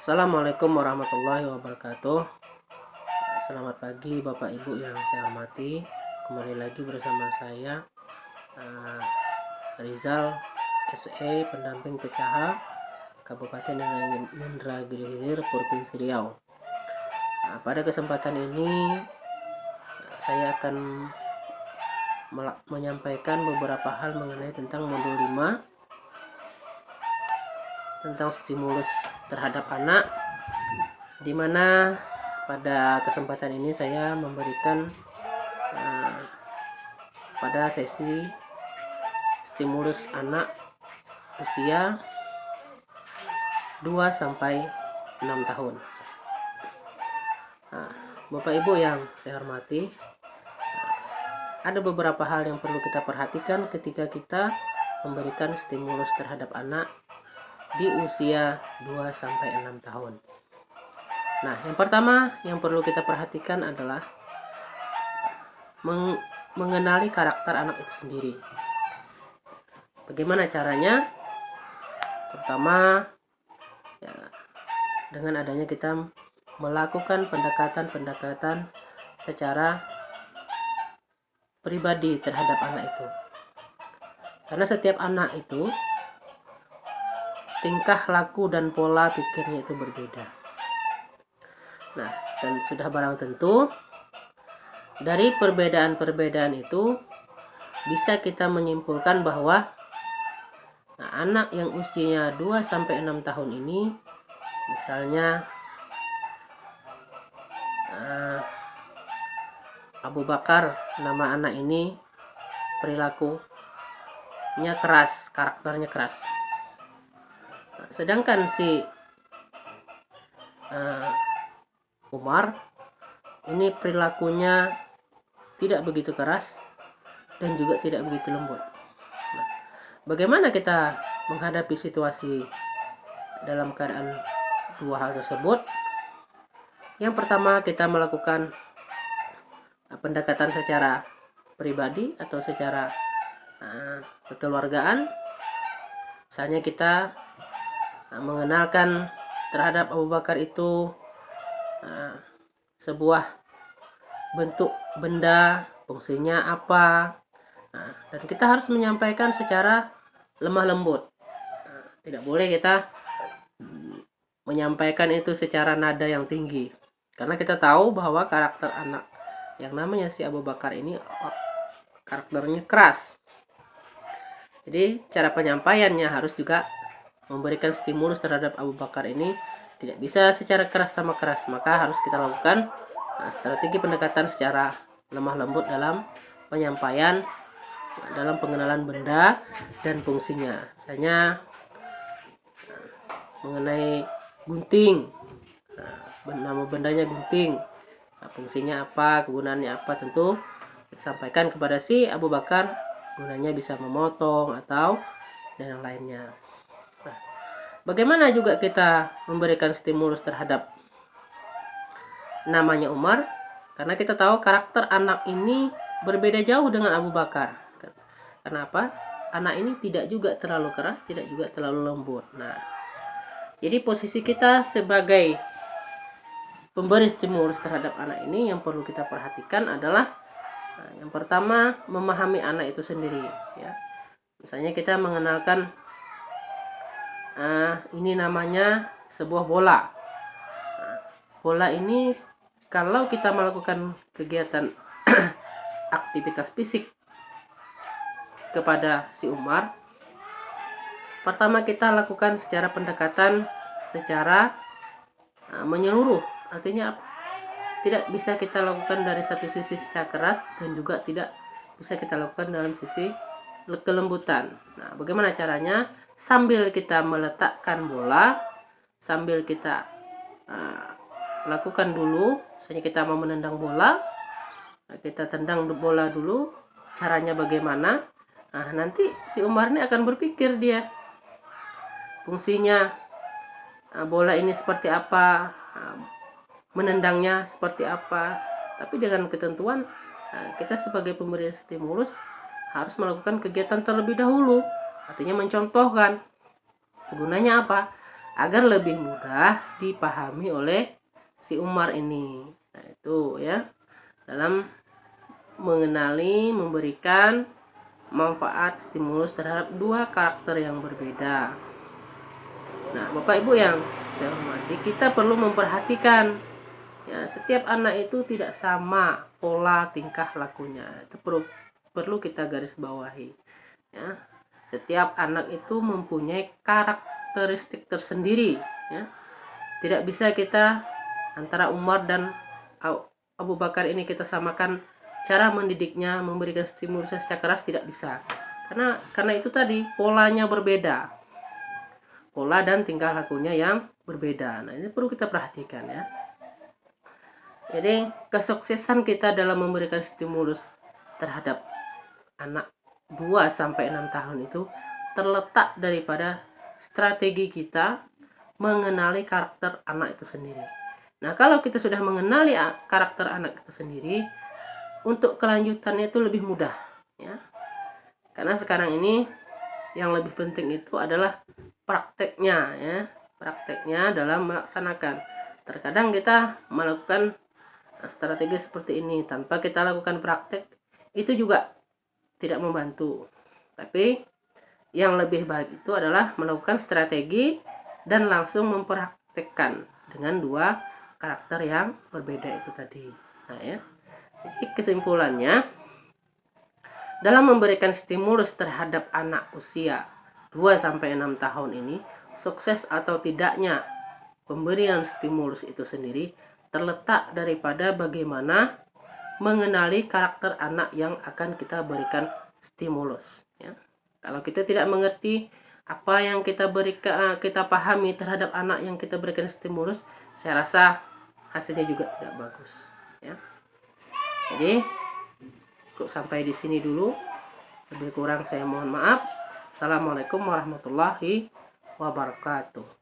Assalamualaikum warahmatullahi wabarakatuh. Selamat pagi Bapak Ibu yang saya hormati. Kembali lagi bersama saya Rizal SE, pendamping PKH Kabupaten Indragiri Hilir, Provinsi Riau. Pada kesempatan ini saya akan menyampaikan beberapa hal mengenai tentang modul 5 tentang stimulus terhadap anak, di mana pada kesempatan ini saya memberikan pada sesi stimulus anak usia 2 sampai 6 tahun. Bapak Ibu yang saya hormati, ada beberapa hal yang perlu kita perhatikan ketika kita memberikan stimulus terhadap anak di usia 2 sampai 6 tahun. Nah, yang pertama yang perlu kita perhatikan adalah mengenali karakter anak itu sendiri. Bagaimana caranya? Pertama, ya, dengan adanya kita melakukan pendekatan secara pribadi terhadap anak itu. Karena setiap anak itu tingkah laku dan pola pikirnya itu berbeda. Nah, dan sudah barang tentu dari perbedaan-perbedaan itu bisa kita menyimpulkan bahwa anak yang usianya 2 sampai 6 tahun ini, misalnya Abu Bakar, nama anak ini, perilakunya keras, karakternya keras. Sedangkan si Umar ini perilakunya tidak begitu keras dan juga tidak begitu lembut. Nah, bagaimana kita menghadapi situasi dalam keadaan dua hal tersebut? Yang pertama, kita melakukan pendekatan secara pribadi atau secara kekeluargaan. Misalnya kita mengenalkan terhadap Abu Bakar itu sebuah bentuk benda, fungsinya apa, dan kita harus menyampaikan secara lemah lembut. Tidak boleh kita menyampaikan itu secara nada yang tinggi, karena kita tahu bahwa karakter anak yang namanya si Abu Bakar ini karakternya keras. Jadi cara penyampaiannya harus juga memberikan stimulus terhadap Abu Bakar ini tidak bisa secara keras sama keras, maka harus kita lakukan strategi pendekatan secara lemah lembut dalam penyampaian, dalam pengenalan benda dan fungsinya. Misalnya mengenai gunting, nama bendanya gunting, fungsinya apa, kegunaannya apa, tentu kita sampaikan kepada si Abu Bakar, gunanya bisa memotong atau dan yang lainnya. Bagaimana juga kita memberikan stimulus terhadap namanya Umar? Karena kita tahu karakter anak ini berbeda jauh dengan Abu Bakar. Kenapa? Anak ini tidak juga terlalu keras, tidak juga terlalu lembut. Nah, jadi posisi kita sebagai pemberi stimulus terhadap anak ini yang perlu kita perhatikan adalah yang pertama, memahami anak itu sendiri. Ya. Misalnya kita mengenalkan ini namanya sebuah bola. Bola ini kalau kita melakukan kegiatan aktivitas fisik kepada si Umar, pertama kita lakukan secara pendekatan secara menyeluruh. Artinya tidak bisa kita lakukan dari satu sisi secara keras dan juga tidak bisa kita lakukan dalam sisi kelembutan. Nah, bagaimana caranya? Sambil kita meletakkan bola, sambil kita lakukan dulu, misalnya kita mau menendang bola, kita tendang bola dulu, caranya bagaimana? Nah, nanti si Umar ini akan berpikir dia, fungsinya bola ini seperti apa, menendangnya seperti apa. Tapi dengan ketentuan kita sebagai pemberi stimulus harus melakukan kegiatan terlebih dahulu, artinya mencontohkan gunanya apa. agar lebih mudah dipahami oleh si Umar ini. Nah, itu ya, dalam mengenali, memberikan manfaat stimulus terhadap dua karakter yang berbeda. Nah, Bapak Ibu yang saya hormati, kita perlu memperhatikan ya, setiap anak itu tidak sama pola tingkah lakunya. Itu perlu kita garis bawahi. Ya, setiap anak itu mempunyai karakteristik tersendiri. Ya, tidak bisa kita antara Umar dan Abu Bakar ini kita samakan cara mendidiknya, memberikan stimulus secara keras, tidak bisa. Karena itu tadi polanya berbeda. Pola dan tingkah lakunya yang berbeda. Nah, ini perlu kita perhatikan ya. Jadi, kesuksesan kita dalam memberikan stimulus terhadap anak 2 sampai 6 tahun itu terletak daripada strategi kita mengenali karakter anak itu sendiri. Nah, kalau kita sudah mengenali karakter anak itu sendiri, untuk kelanjutannya itu lebih mudah ya. Karena sekarang ini yang lebih penting itu adalah prakteknya ya. Prakteknya dalam melaksanakan. Terkadang kita melakukan strategi seperti ini tanpa kita lakukan praktek, itu juga tidak membantu. Tapi yang lebih baik itu adalah melakukan strategi dan langsung mempraktekkan dengan dua karakter yang berbeda itu tadi. Nah ya, jadi kesimpulannya, dalam memberikan stimulus terhadap anak usia 2-6 tahun ini, sukses atau tidaknya pemberian stimulus itu sendiri terletak daripada bagaimana mengenali karakter anak yang akan kita berikan stimulus ya. Kalau kita tidak mengerti apa yang kita berikan, kita pahami terhadap anak yang kita berikan stimulus, saya rasa hasilnya juga tidak bagus ya. Jadi cukup sampai di sini dulu, lebih kurang saya mohon maaf. Assalamualaikum warahmatullahi wabarakatuh.